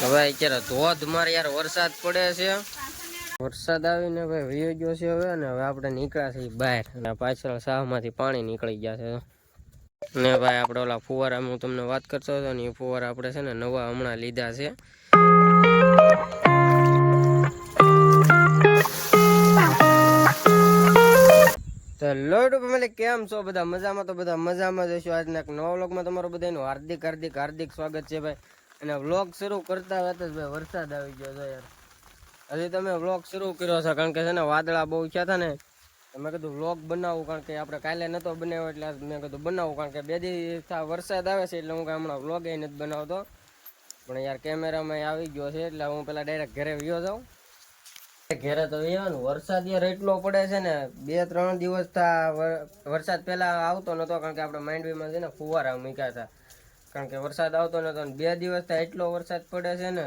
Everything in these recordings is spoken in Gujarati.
હવે અત્યારે ધોધમાર યાર વરસાદ પડે છે। વરસાદ આવીને ભાઈ વયો ગયો છે હવે, અને હવે આપણે નીકળ્યા છીએ બહાર, અને પાછળ સાહમાંથી પાણી નીકળી ગયા છે ને ભાઈ આપણે ઓલા ફુવારા હું તમને વાત કરતો હતો ને, એ ફુવારા આપણે છે ને નવા હમણાં લીધા છે। તો લોડ ફેમિલી કેમ છો બધા મજામાં? તો બધા મજામાં જઈશું। આજના એક નવા વ્લોગમાં તમારું બધાનું હાર્દિક સ્વાગત છે ભાઈ। અને વ્લોગ શરૂ કરતા હતા જ ભાઈ વરસાદ આવી ગયો છે યાર। હજી તમે વ્લોગ શરૂ કર્યો છે કારણ કે છે ને વાદળા બહુ થયા હતા ને, મેં કીધું વ્લોગ બનાવું, કારણ કે આપણે કાલે નહોતો બનાવ્યો એટલે મેં કીધું બનાવું, કારણ કે બે દિવસ વરસાદ આવે છે એટલે હું હમણાં વ્લોગ એ નથી બનાવતો, પણ યાર કેમેરામાં આવી ગયો છે એટલે હું પેલા ડાયરેક્ટ ઘરે વયો જાઉં। ઘેરે તો એવાનું વરસાદ યાર એટલો પડે છે ને, 2-3 દિવસ વરસાદ પેલા આવતો નતો, કારણ કે આપણે માંડવીમાં છે ને ફુવારા મૂક્યા હતા, કારણ કે વરસાદ આવતો નતો, 2 દિવસ એટલો વરસાદ પડે છે ને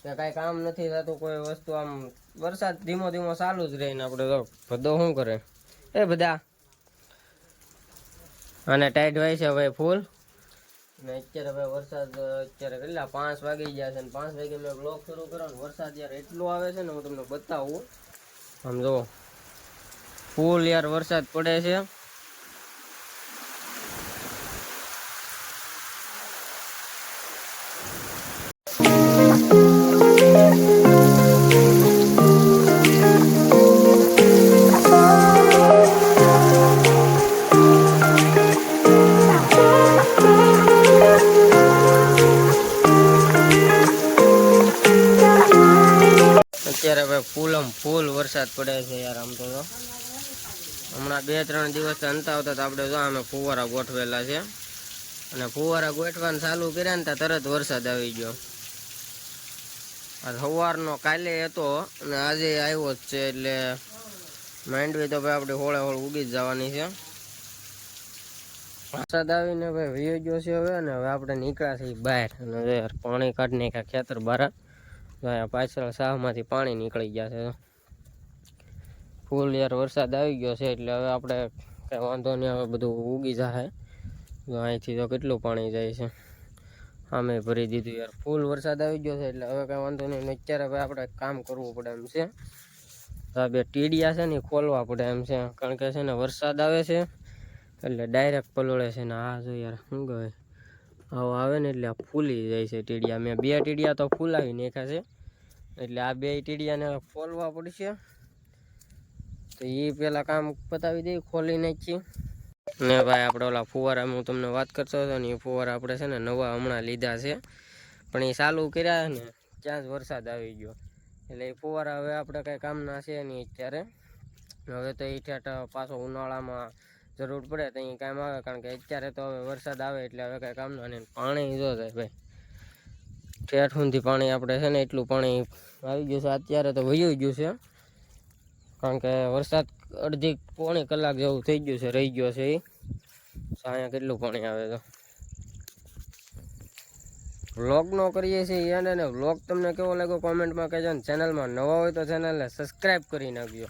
કે કાંઈ કામ નથી થતું કોઈ વસ્તુ। આમ વરસાદ ધીમો ધીમો ચાલુ જ રહીને આપણે તો ભદો શું કરે એ બધા અને ટાઈટ હોય છે ભાઈ ફૂલ। ને અત્યારે ભાઈ વરસાદ અત્યારે કેટલા 5 વાગી ગયા છે, ને 5 વાગે મેં બ્લોગ શરૂ કર્યો ને વરસાદ યાર એટલો આવે છે ને હું તમને બતાવું। આમ જો ફૂલ યાર વરસાદ પડે છે। અત્યારે ભાઈ ફૂલ વરસાદ પડે છે યાર। આમ તો હમણાં 2-3 દિવસ અંતા આવતા આપણે જો અમે ફુવારા ગોઠવેલા છે, અને ફુવારા ગોઠવાનું ચાલુ કર્યા ને તરત વરસાદ આવી ગયો। આ સવારનો કાલે હતો અને આજે આવ્યો જ છે, એટલે માંડવી તો ભાઈ આપણે હોળે ઉગી જ જવાની છે। વરસાદ આવીને ભાઈ વયો ગયો છે હવે, અને હવે આપણે નીકળ્યા છીએ બહાર, અને યાર પાણી કાઢી નાખ્યા ખેતર બહાર। પાછળ સાહમાંથી પાણી નીકળી ગયા છે ફૂલ યાર વરસાદ આવી ગયો છે, એટલે હવે આપણે કઈ વાંધો નહીં, હવે બધું ઉગી જાય। અહીંથી તો કેટલું પાણી જાય છે, આમે ભરી દીધું યાર। ફૂલ વરસાદ આવી ગયો છે એટલે હવે કઈ વાંધો નહીં। અત્યારે ભાઈ આપણે કામ કરવું પડે એમ છે। આ બે ટીડિયા છે ને ખોલવા પડે એમ છે, કારણ કે છે ને વરસાદ આવે છે એટલે ડાયરેક્ટ પલોળે છે ને। આ જો યાર શું કહે આવો આવે ને એટલે ફૂલી જાય છે ટીડિયા। મેં 2 ટીડિયા તો ફૂલાવી નાખ્યા છે, એટલે આ 2 ટીડિયાને ખોલવા પડશે, તો એ પેલા કામ પતાવી દઈ, ખોલી નાખી ને ભાઈ આપણે ઓલા ફુવારા હું તમને વાત કરતો હતો ને, એ ફુવારા આપણે છે ને નવા હમણાં લીધા છે, પણ એ ચાલુ કર્યા ને ત્યાં જ વરસાદ આવી ગયો, એટલે એ ફુવારા હવે આપણે કઈ કામના છે નહીં અત્યારે। હવે તો એ ઠેઠ પાછો ઉનાળામાં જરૂર પડે તો અહીં કામ આવે, કારણ કે અત્યારે તો હવે વરસાદ આવે એટલે હવે કઈ કામના નહીં। પાણી જો થાય ભાઈ ઠેઠ સુધી પાણી આપણે છે ને એટલું પાણી આવી ગયું છે, અત્યારે તો વયું ગયું છે, કારણ કે વરસાદ અડધી પોણી કલાક જેવું થઈ ગયું છે, રહી ગયો છે એ અહીંયા કેટલું પાણી આવે તો વ્લોગ નો કરીએ છીએ એને, ને વ્લોગ તમને કેવો લાગ્યો કોમેન્ટમાં કહેજો, ને ચેનલમાં નવા હોય તો ચેનલને સબસ્ક્રાઈબ કરી નાખજો।